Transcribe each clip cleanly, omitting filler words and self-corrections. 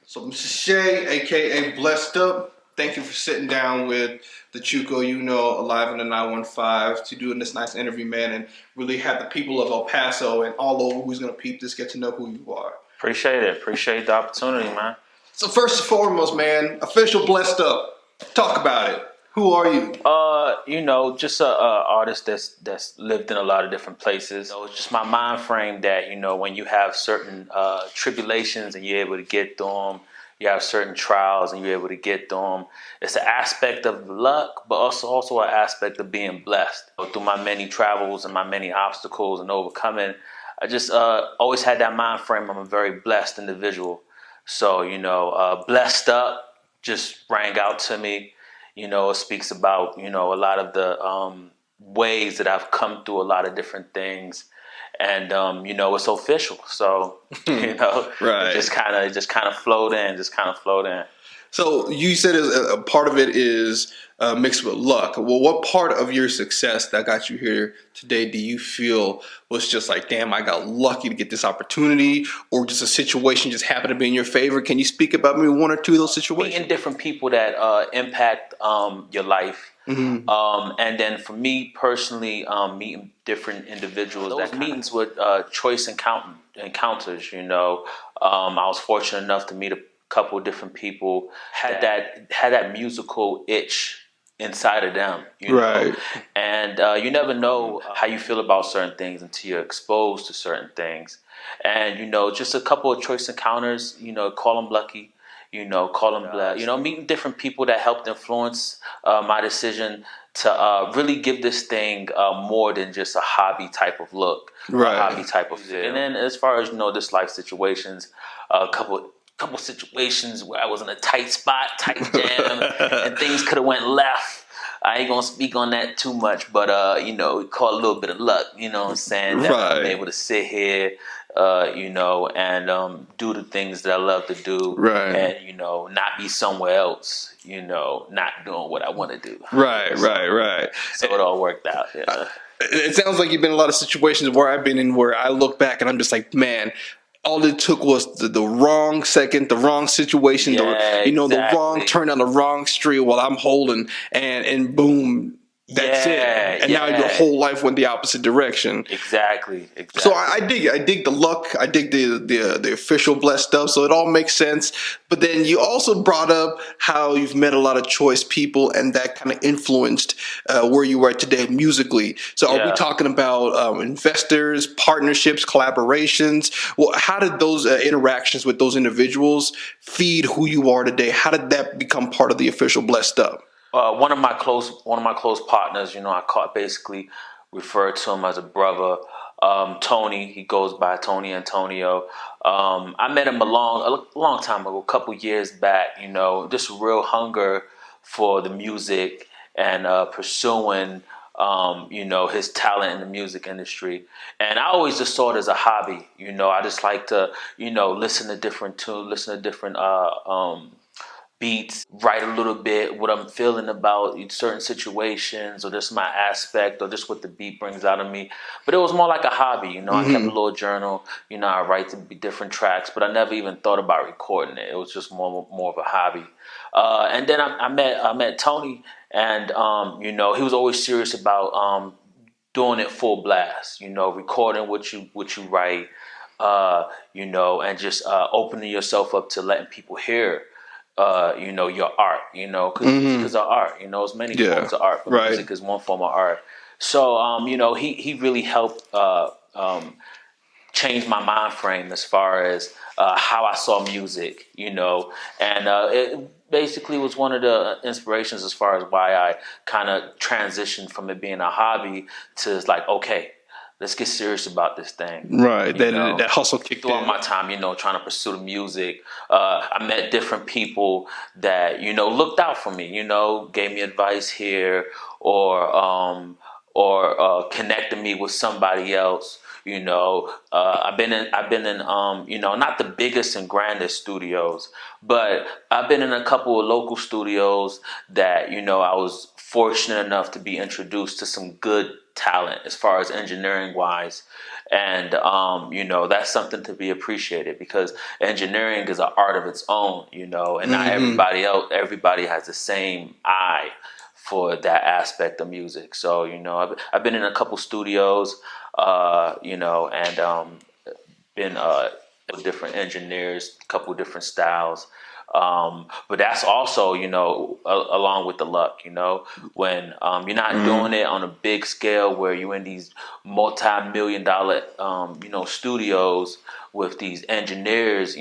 So, Mr. Shea, aka Blessed Up, thank you for sitting down with the Chuco, alive in the 915 to doing this nice interview, man, and really have the people of El Paso and all over who's gonna peep this get to know who you are. Appreciate it. Appreciate the opportunity, man. So first and foremost, man, official Blessed Up. Talk about it. Who are you? Just a artist that's lived in a lot of different places. It's just my mind frame that when you have certain tribulations and you're able to get through them, you have certain trials and you're able to get through them. It's an aspect of luck, but also an aspect of being blessed. Through my many travels and my many obstacles and overcoming, I just always had that mind frame. I'm a very blessed individual. So blessed up just rang out to me. It speaks about, a lot of the ways that I've come through a lot of different things. And, it's official. So, right. It just kind of flowed in. So you said a part of it is mixed with luck. Well, what part of your success that got you here today do you feel was just like, damn, I got lucky to get this opportunity, or just a situation just happened to be in your favor? Can you speak about maybe one or two of those situations? Meeting different people that impact your life. Mm-hmm. And then for me personally, meeting different individuals. Those meetings with choice encounters, I was fortunate enough to meet a couple of different people had that musical itch inside of them, right? And you never know how you feel about certain things until you're exposed to certain things. And just a couple of choice encounters, call them lucky, call them blessed. Meeting different people that helped influence my decision to really give this thing more than just a hobby type of look, right? A hobby type of feel. And then as far as this life situations, a couple situations where I was in a tight spot, tight jam, and things could have went left. I ain't gonna speak on that too much, but we call a little bit of luck. You know what I'm saying? That right. I'm able to sit here, and do the things that I love to do, right? And not be somewhere else, not doing what I want to do. Right, right. So it all worked out. Yeah. It sounds like you've been in a lot of situations where I've been in where I look back and I'm just like, man, all it took was the wrong second, the wrong situation, exactly. The wrong turn on the wrong street while I'm holding, and boom, that's it. And now your whole life went the opposite direction. Exactly. So I dig the luck. I dig the official blessed stuff. So it all makes sense. But then you also brought up how you've met a lot of choice people, and that kind of influenced where you are today musically. So are we talking about investors, partnerships, collaborations? Well, how did those interactions with those individuals feed who you are today? How did that become part of the official blessed up? One of my close partners, I basically referred to him as a brother. Tony, he goes by Tony Antonio. I met him a long time ago, a couple years back. Just a real hunger for the music and pursuing, his talent in the music industry. And I always just saw it as a hobby. I just like to, listen to different tunes, listen to different beats, write a little bit what I'm feeling about certain situations, or just my aspect, or just what the beat brings out of me. But it was more like a hobby, I kept a little journal, I write to different tracks, but I never even thought about recording it. It was just more of a hobby. And then I met Tony, and he was always serious about doing it full blast, recording what you write, and just opening yourself up to letting people hear your art, because music is an art, it's many forms of art, but music is one form of art. So, he really helped change my mind frame as far as how I saw music, and it basically was one of the inspirations as far as why I kind of transitioned from it being a hobby to like, okay, let's get serious about this thing. Right. That hustle kicked in. Throughout my time, trying to pursue the music, I met different people that, looked out for me, gave me advice here, or connected me with somebody else. I've been in not the biggest and grandest studios, but I've been in a couple of local studios that, I was fortunate enough to be introduced to some good talent as far as engineering wise. And that's something to be appreciated, because engineering is an art of its own, and not everybody has the same eye for that aspect of music. So I've been in a couple studios, and been with different engineers, a couple different styles. But that's also, along with the luck, when you're not doing it on a big scale where you're in these multi-million-dollar, studios with these engineers,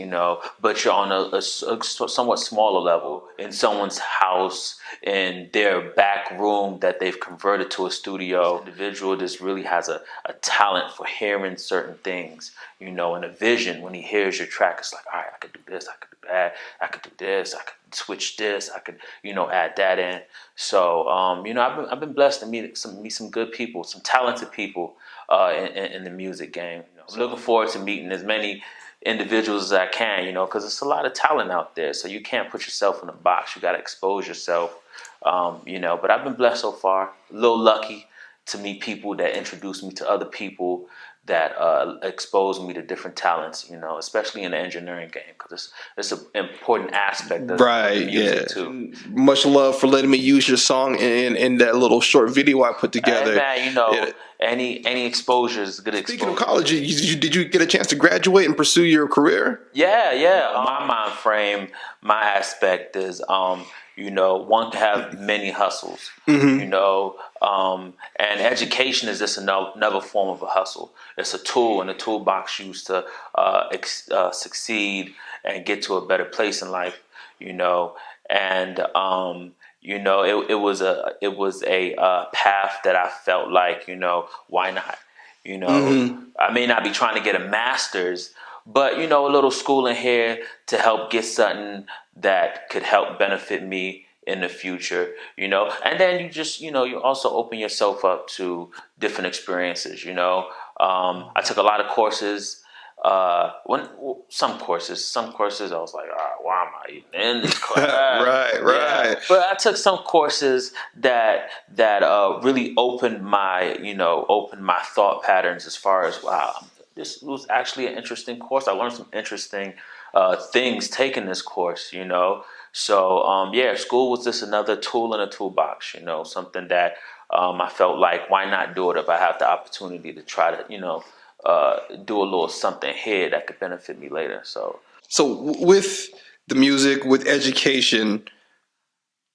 but you're on a somewhat smaller level in someone's house, in their back room that they've converted to a studio. Individual just really has a talent for hearing certain things, and a vision. When he hears your track, it's like, all right, I could do this, I could do that, I could do this, I could switch this, I could, add that in. So, I've been blessed to meet some good people, some talented people in the music game. I'm looking forward to meeting as many individuals as I can, because it's a lot of talent out there. So you can't put yourself in a box. You got to expose yourself, But I've been blessed so far. A little lucky to meet people that introduce me to other people that expose me to different talents, especially in the engineering game, because it's an important aspect of Right, music yeah. too. Much love for letting me use your song in that little short video I put together. And man, Yeah. any exposure is good Speaking of exposure. college, did you get a chance to graduate and pursue your career? Yeah. My mind frame, my aspect is, one can have many hustles, and education is just another form of a hustle. It's a tool in the toolbox used to succeed and get to a better place in life, and it was a path that I felt like, why not? I may not be trying to get a master's, but a little schooling here to help get something that could help benefit me in the future, and then you also open yourself up to different experiences. I took a lot of courses. Some courses I was like, all right, why am I even in this class? Right. Yeah. But I took some courses that really opened my thought patterns, as far as, wow, this was actually an interesting course. I learned some interesting things taking this course, So school was just another tool in a toolbox, something that I felt like, why not do it if I have the opportunity to try to, do a little something here that could benefit me later. So with the music, with education,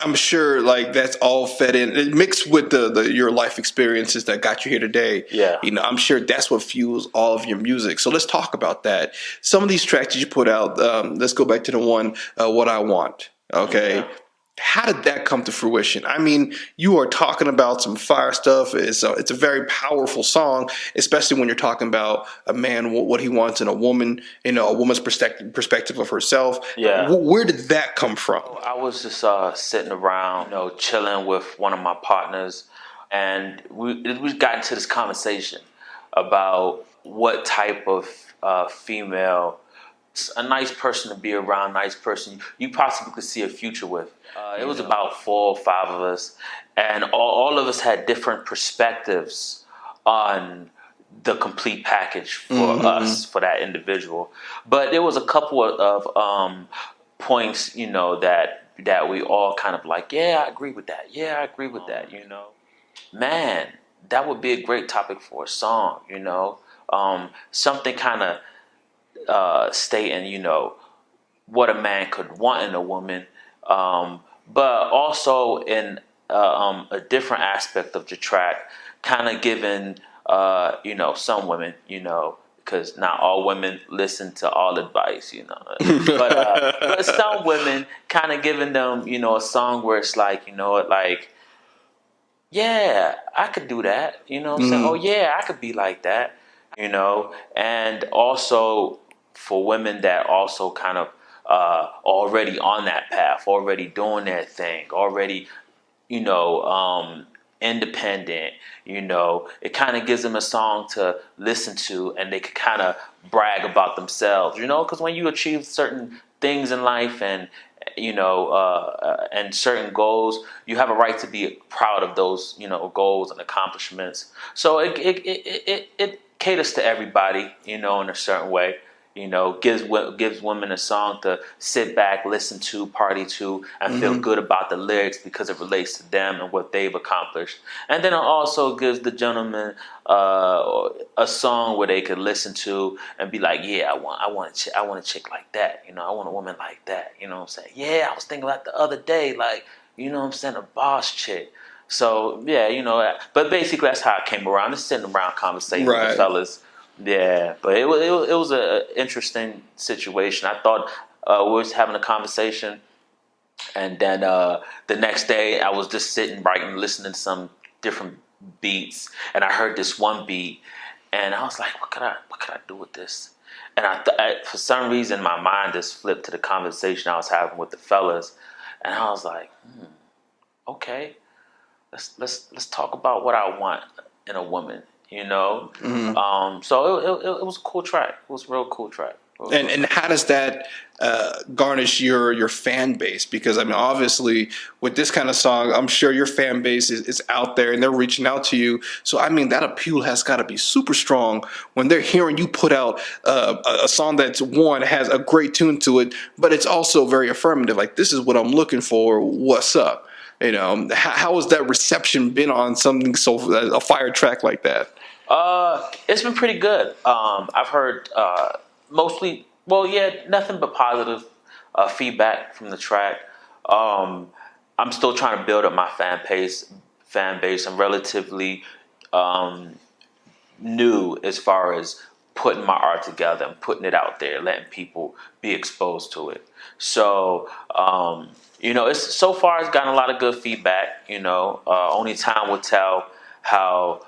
I'm sure like that's all fed in. It mixed with the your life experiences that got you here today. Yeah. I'm sure that's what fuels all of your music. So let's talk about that. Some of these tracks that you put out. Let's go back to the one, "What I Want." Okay. Yeah. How did that come to fruition? I mean, you are talking about some fire stuff. It's a very powerful song, especially when you're talking about a man, what he wants in a woman, a woman's perspective of herself. Yeah. Where did that come from? I was just sitting around, chilling with one of my partners, and we got into this conversation about what type of female, a nice person to be around, nice person you possibly could see a future with. It was about 4 or 5 of us, and all of us had different perspectives on the complete package for us, for that individual. But there was a couple of points, that we all kind of like, yeah, I agree with that. Yeah, I agree with that. Man, that would be a great topic for a song. Something kind of stating, what a man could want in a woman, but also in a different aspect of the track, kind of giving, some women, because not all women listen to all advice, but some women, kind of giving them, a song where it's like, like, yeah, I could do that, what I'm saying? Oh yeah, I could be like that, and also for women that also kind of already on that path, already doing their thing, already, independent, it kind of gives them a song to listen to, and they could kind of brag about themselves, because when you achieve certain things in life and and certain goals, you have a right to be proud of those, goals and accomplishments. So caters to everybody, in a certain way. Gives women a song to sit back, listen to, party to, and feel good about the lyrics because it relates to them and what they've accomplished. And then it also gives the gentleman a song where they could listen to and be like, yeah, I want a chick like that. I want a woman like that. You know what I'm saying? Yeah, I was thinking about the other day, like, you know what I'm saying, a boss chick. So yeah, but basically that's how it came around. Just sitting around conversating with the fellas. Yeah, but it was an interesting situation. I thought we was having a conversation, and then the next day I was just sitting writing, listening to some different beats, and I heard this one beat, and I was like, what could I do with this? And for some reason my mind just flipped to the conversation I was having with the fellas, and I was like, okay, let's talk about what I want in a woman. So it was a cool track. It was a real cool track. And how does that garnish your fan base? Because I mean, obviously, with this kind of song, I'm sure your fan base is out there and they're reaching out to you. So I mean, that appeal has got to be super strong when they're hearing you put out a song that's one has a great tune to it, but it's also very affirmative. Like, this is what I'm looking for. What's up? How has that reception been on something a fire track like that? It's been pretty good. I've heard mostly, nothing but positive feedback from the track. I'm still trying to build up my fan base. I'm relatively new as far as putting my art together and putting it out there, letting people be exposed to it. So, it's so far it's gotten a lot of good feedback. Only time will tell how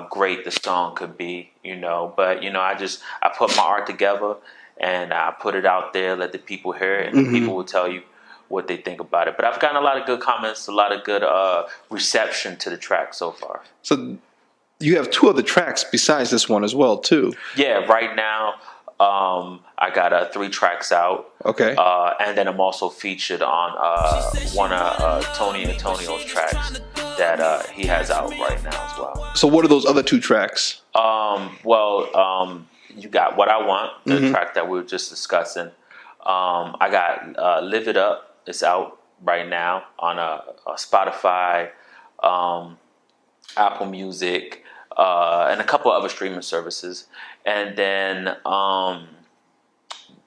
great the song could be. But I put my art together and I put it out there, let the people hear it, and the people will tell you what they think about it. But I've gotten a lot of good comments, a lot of good reception to the track so far. So you have two other tracks besides this one as well, too. Yeah, right now I got 3 tracks out. Okay. And then I'm also featured on one of Tony Antonio's tracks that he has out right now as well. So what are those other 2 tracks? You got What I Want, the track that we were just discussing. I got Live It Up. It's out right now on Spotify, Apple Music, and a couple of other streaming services. And then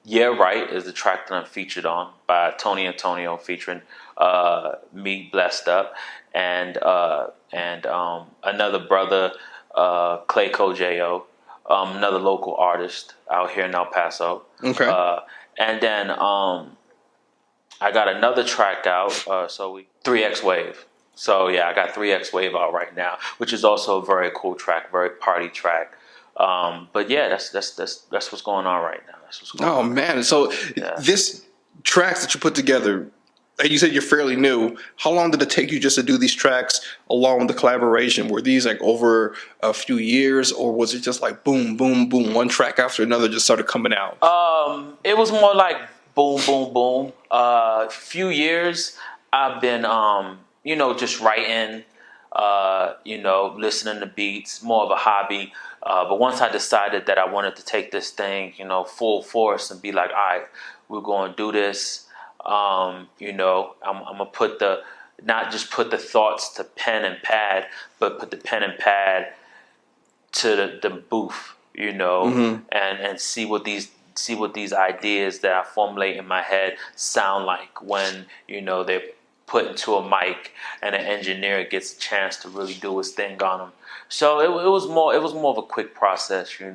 Yeah Right is the track that I'm featured on by Tony Antonio featuring me, Blessed Up, and another brother, Clay Kojo, another local artist out here in El Paso. Okay. And then I got another track out, 3X Wave. So yeah, I got 3X Wave out right now, which is also a very cool track, very party track. But yeah, that's what's going on right now. That's what's going on. Man, so this tracks that you put together, like you said, you're fairly new. How long did it take you just to do these tracks along with the collaboration? Were these like over a few years, or was it just like boom, boom, boom, one track after another just started coming out? It was more like boom, boom, boom. Few years I've been, just writing, listening to beats, more of a hobby. But once I decided that I wanted to take this thing, full force and be like, all right, we're going to do this. I'm gonna put not just put the thoughts to pen and pad, but put the pen and pad to the booth, and see what these ideas that I formulate in my head sound like when they're put into a mic and an engineer gets a chance to really do his thing on them. So it was more of a quick process. I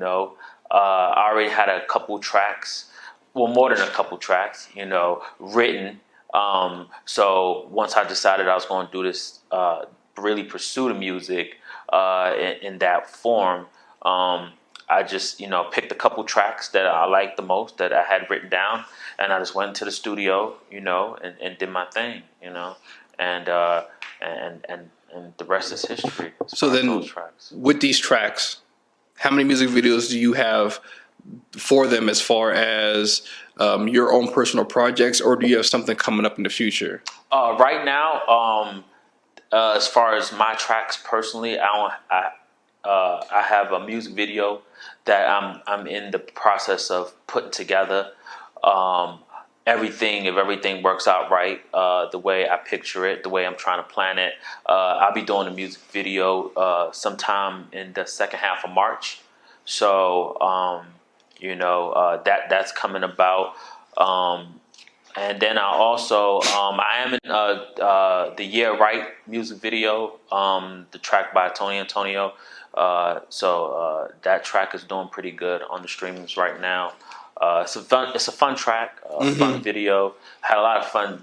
already had a couple tracks. Well, more than a couple tracks, written. So once I decided I was going to do this, really pursue the music in that form, I just, picked a couple tracks that I liked the most that I had written down, and I just went into the studio, and did my thing, and the rest is history. So then, with these tracks, how many music videos do you have for them as far as your own personal projects, or do you have something coming up in the future? Right now, as far as my tracks personally, I have a music video that I'm in the process of putting together. Um, if everything works out right, the way I picture it, the way I'm trying to plan it, I'll be doing a music video sometime in the second half of March. So that's coming about. Um, and then I am in the Yeah Right music video, the track by Tony Antonio. That track is doing pretty good on the streamings right now. It's a fun track, fun video. Had a lot of fun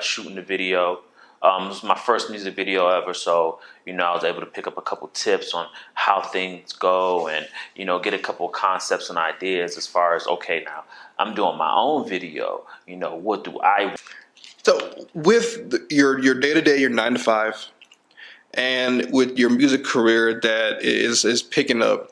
shooting the video. It was my first music video ever, so I was able to pick up a couple tips on how things go, and get a couple of concepts and ideas as far as, okay, now I'm doing my own video. What do I? So with your day to day, your 9 to 5, and with your music career that is picking up,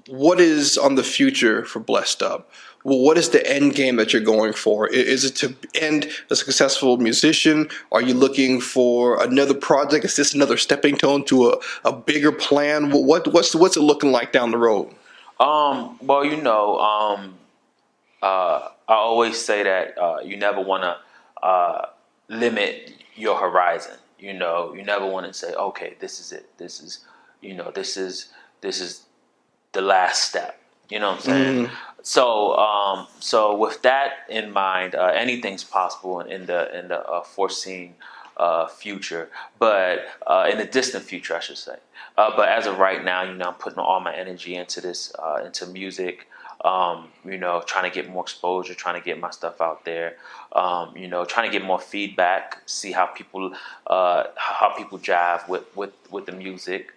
what is on the future for Blessed Up? Well, what is the end game that you're going for? Is it to end a successful musician? Are you looking for another project? Is this another stepping stone to a bigger plan? What's it looking like down the road? Well, I always say that you never want to limit your horizon. You never want to say, okay, this is it. This is the last step. You know what I'm saying? So with that in mind, anything's possible in the foreseen future, but in the distant future, I should say. But as of right now, I'm putting all my energy into this, into music. Trying to get more exposure, trying to get my stuff out there. Trying to get more feedback, see how people jive with the music.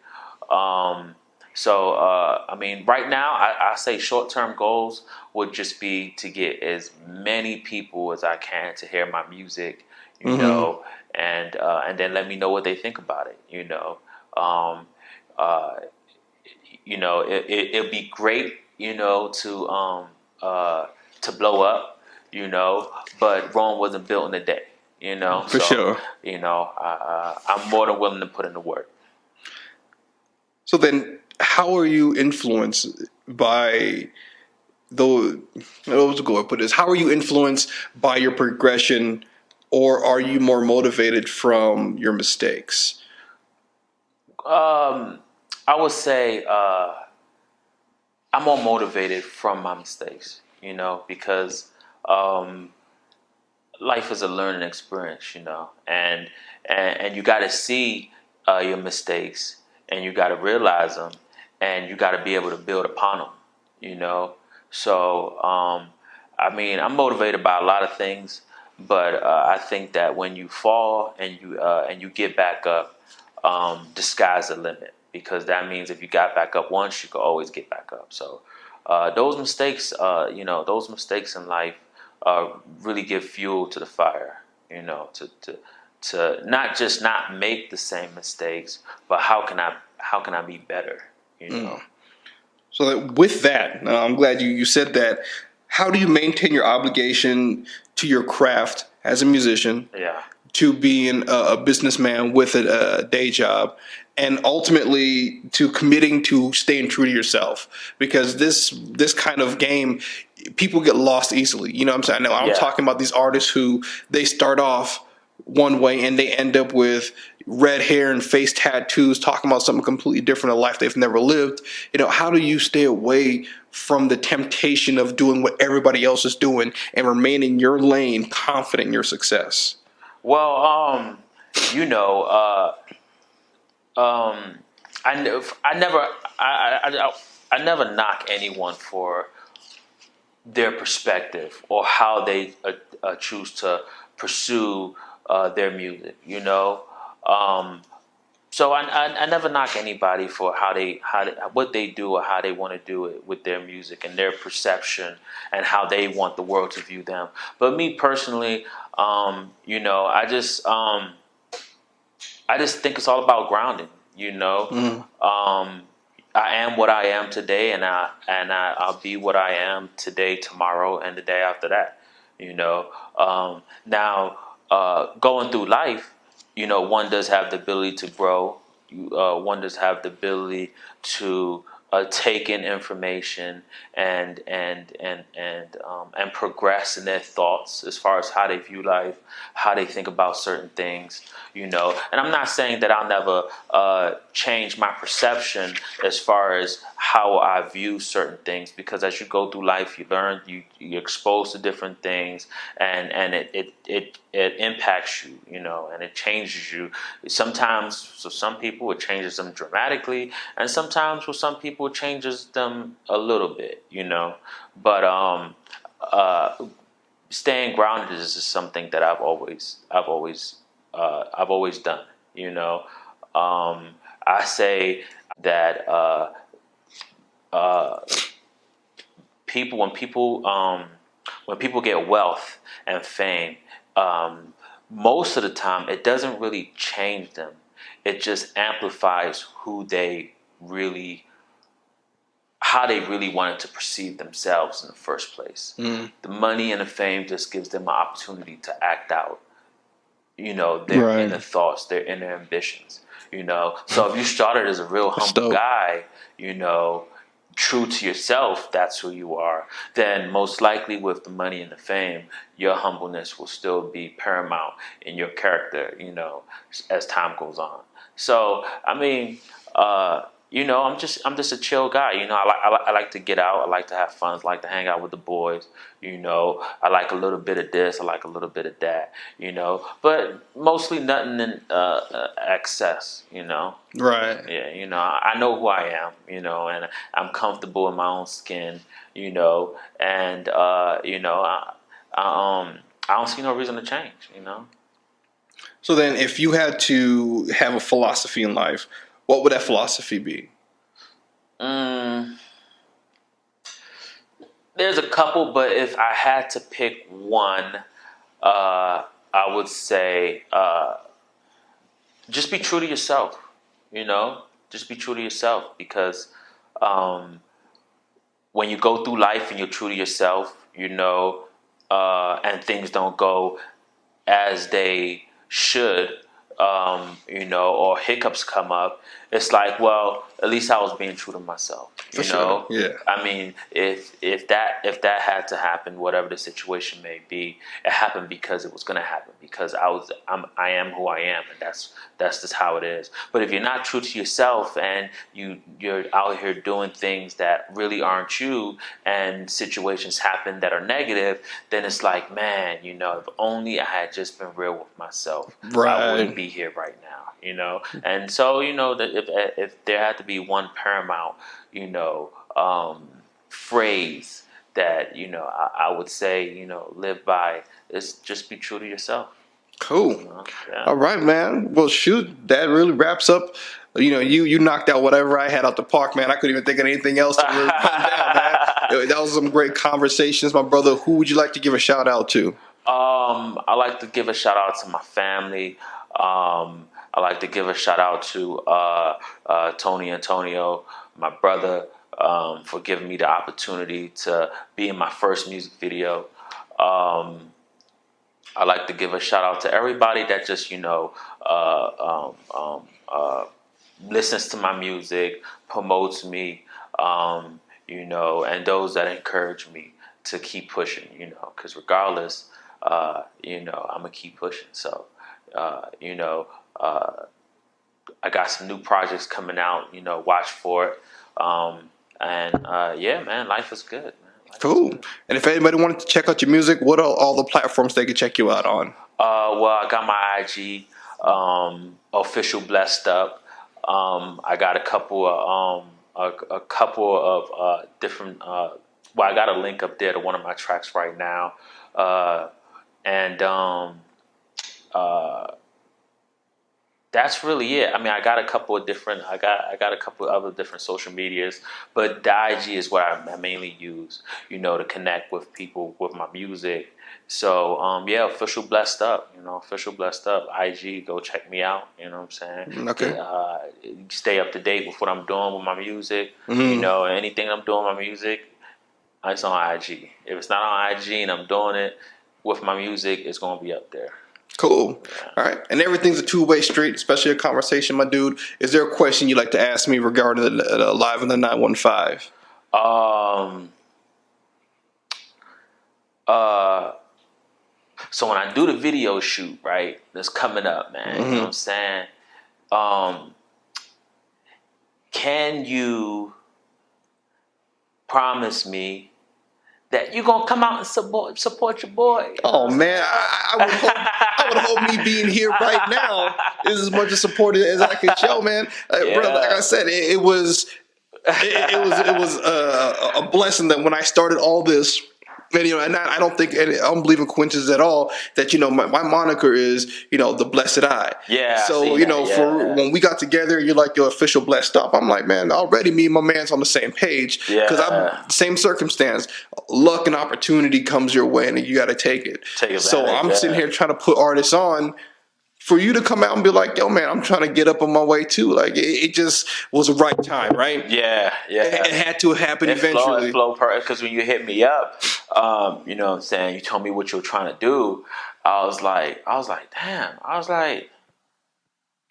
Right now, I say short-term goals would just be to get as many people as I can to hear my music, and then let me know what they think about it. It'd be great, to blow up, but Rome wasn't built in a day, For sure. I'm more than willing to put in the work. So then, how are you influenced by those? What's a good way to put this? How are you influenced by your progression, or are you more motivated from your mistakes? I would say I'm more motivated from my mistakes, because life is a learning experience, and you got to see your mistakes, and you got to realize them, and you got to be able to build upon them. So I'm motivated by a lot of things, but I think that when you fall and you get back up, the sky's the limit, because that means if you got back up once, you can always get back up. So those mistakes in life really give fuel to the fire. To not just not make the same mistakes, but how can I be better? So with that, I'm glad you said that. How do you maintain your obligation to your craft as a musician? Yeah. To being a businessman with a day job, and ultimately to committing to staying true to yourself, because this kind of game, people get lost easily. You know what I'm saying? Now, I'm talking about these artists who they start off one way and they end up with red hair and face tattoos, talking about something completely different, a life they've never lived. How do you stay away from the temptation of doing what everybody else is doing and remain in your lane, confident in your success? Well, I never knock anyone for their perspective or how they choose to pursue their music. So I never knock anybody for what they do or how they want to do it with their music and their perception and how they want the world to view them. But me personally, I just think it's all about grounding. I am what I am today, and I'll be what I am today, tomorrow, and the day after that. Now, going through life, one does have the ability to grow, one does have the ability to take in information and progress in their thoughts as far as how they view life, how they think about certain things, And I'm not saying that I'll never change my perception as far as how I view certain things, because as you go through life, you learn, you're exposed to different things, and it impacts you, and it changes you. Sometimes, so some people, it changes them dramatically, and sometimes for some people, it changes them a little bit, But staying grounded is just something that I've always done, I say that people when people get wealth and fame, most of the time it doesn't really change them. It just amplifies how they really wanted to perceive themselves in the first place. The money and the fame just gives them an opportunity to act out, their inner thoughts, their inner ambitions, So if you started as a real humble guy, true to yourself, that's who you are, then most likely with the money and the fame, your humbleness will still be paramount in your character, as time goes on. So, I mean, I'm just a chill guy. I like to get out. I like to have fun. I like to hang out with the boys. I like a little bit of this. I like a little bit of that. But mostly nothing in excess. Right. Yeah. I know who I am. And I'm comfortable in my own skin. And I don't see no reason to change. So then, if you had to have a philosophy in life, what would that philosophy be? There's a couple, but if I had to pick one, I would say just be true to yourself. Just be true to yourself, because when you go through life and you're true to yourself, and things don't go as they should, or hiccups come up, it's like, well, at least I was being true to myself. For sure. Yeah. I mean, if that had to happen, whatever the situation may be, it happened because it was going to happen, because I am who I am, and that's just how it is. But if you're not true to yourself and you're out here doing things that really aren't you, and situations happen that are negative, then it's like, man, if only I had just been real with myself, right, I wouldn't be here right now. And so that if there had to be one paramount phrase that I would say live by, is just be true to yourself. Cool. Yeah. All right, man. Well, shoot, that really wraps up. You knocked out whatever I had out the park, man. I couldn't even think of anything else to really put down, man. That was some great conversations, my brother. Who would you like to give a shout out to? I like to give a shout out to my family. I like to give a shout out to Tony Antonio, my brother, for giving me the opportunity to be in my first music video. I like to give a shout out to everybody that just listens to my music, promotes me, and those that encourage me to keep pushing, because regardless, I'm gonna keep pushing. So, I got some new projects coming out, watch for it. Yeah, man, life is good, man. Cool. And if anybody wanted to check out your music, what are all the platforms they could check you out on? Well, I got my IG, official Blessed Up. I got a couple of different. Well, I got a link up there to one of my tracks right now, that's really it. I mean, I got a couple of different. I got a couple of other different social medias, but the IG is what I mainly use, to connect with people with my music. So, yeah, official Blessed Up, official Blessed Up. IG, go check me out. You know what I'm saying? Okay. Stay up to date with what I'm doing with my music. Mm-hmm. Anything I'm doing with my music, it's on IG. If it's not on IG and I'm doing it with my music, it's gonna be up there. Cool. All right. And everything's a two-way street, especially a conversation, my dude. Is there a question you'd like to ask me regarding the Live in the 915? Um, uh, so when I do the video shoot, right, that's coming up, man, you know what I'm saying? Can you promise me that you're gonna come out and support your boy? Oh man, I would hope me being here right now is as much as supported as I could show, man. Bro, like I said, it was a blessing that when I started all this. And and I don't think I don't believe in coincidence at all. That my moniker is the Blessed Eye. Yeah. So for when we got together, you're like your official blessed up. I'm like, man, already me and my man's on the same page. Yeah. Because I'm same circumstance. Luck and opportunity comes your way, and you got to take it. So I'm sitting here trying to put artists on. For you to come out and be like, yo, man, I'm trying to get up on my way too. Like it just was the right time, right? Yeah. It had to happen eventually. It flowed perfect because when you hit me up, you know what I'm saying, you told me what you were trying to do. I was like, damn. I was like,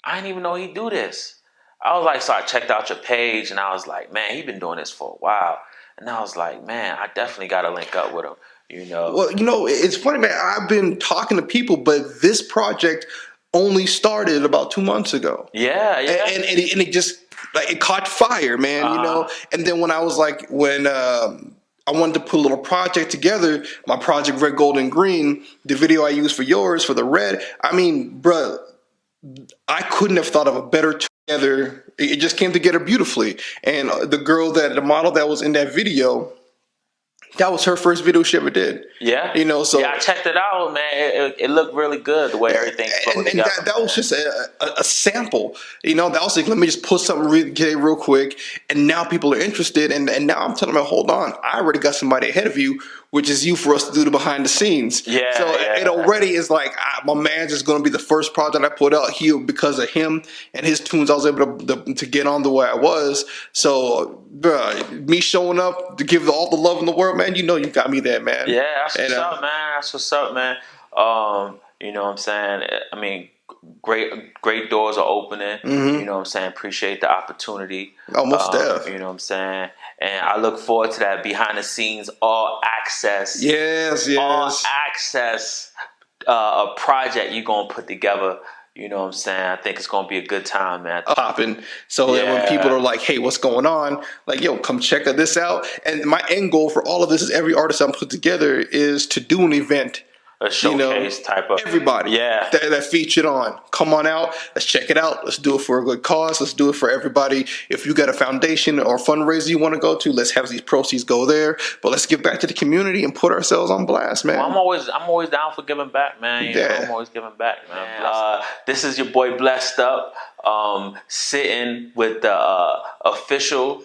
I didn't even know he'd do this. I was like, so I checked out your page and I was like, man, he's been doing this for a while. And I was like, man, I definitely got to link up with him. Well, it's funny, man. I've been talking to people, but this project only started about 2 months ago. Yeah. And it just it caught fire, man. And then when I wanted to put a little project together, my project Red, Gold, and Green, the video I used for yours for the red. I mean, bruh, I couldn't have thought of a better together. It just came together beautifully. And the model that was in that video, that was her first video she ever did. Yeah. So I checked it out, man. It looked really good the way everything flowed together. And that was just a sample. That was like, let me just put something real quick. And now people are interested. And now I'm telling them, hold on, I already got somebody ahead of you, which is you for us to do the behind the scenes. Yeah. So it already is like, my man's just going to be the first project I put out here because of him and his tunes. I was able to get on the way I was. So, bruh, me showing up to give all the love in the world, man, you got me there, man. Yeah, that's what's up, man. That's what's up, man. You know what I'm saying? I mean, great doors are opening. You know what I'm saying? Appreciate the opportunity. Almost there. You know what I'm saying? And I look forward to that behind the scenes, all access. Yes. All access a project you're going to put together. You know what I'm saying? I think it's going to be a good time, man. Popping. So that when people are like, hey, what's going on? Like, yo, come check this out. And my end goal for all of this is every artist I'm put together is to do an event. A showcase type of everybody that featured on. Come on out. Let's check it out. Let's do it for a good cause. Let's do it for everybody. If you got a foundation or fundraiser you want to go to, let's have these proceeds go there. But let's give back to the community and put ourselves on blast, man. Well, I'm always down for giving back, man. I'm always giving back, man. This is your boy Blessed Up, sitting with the official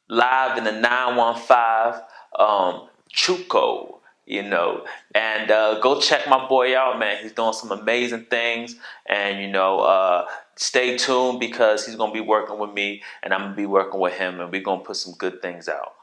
Live in the 915 Chuco. And go check my boy out, man. He's doing some amazing things, and stay tuned because he's gonna be working with me, and I'm gonna be working with him, and we're gonna put some good things out.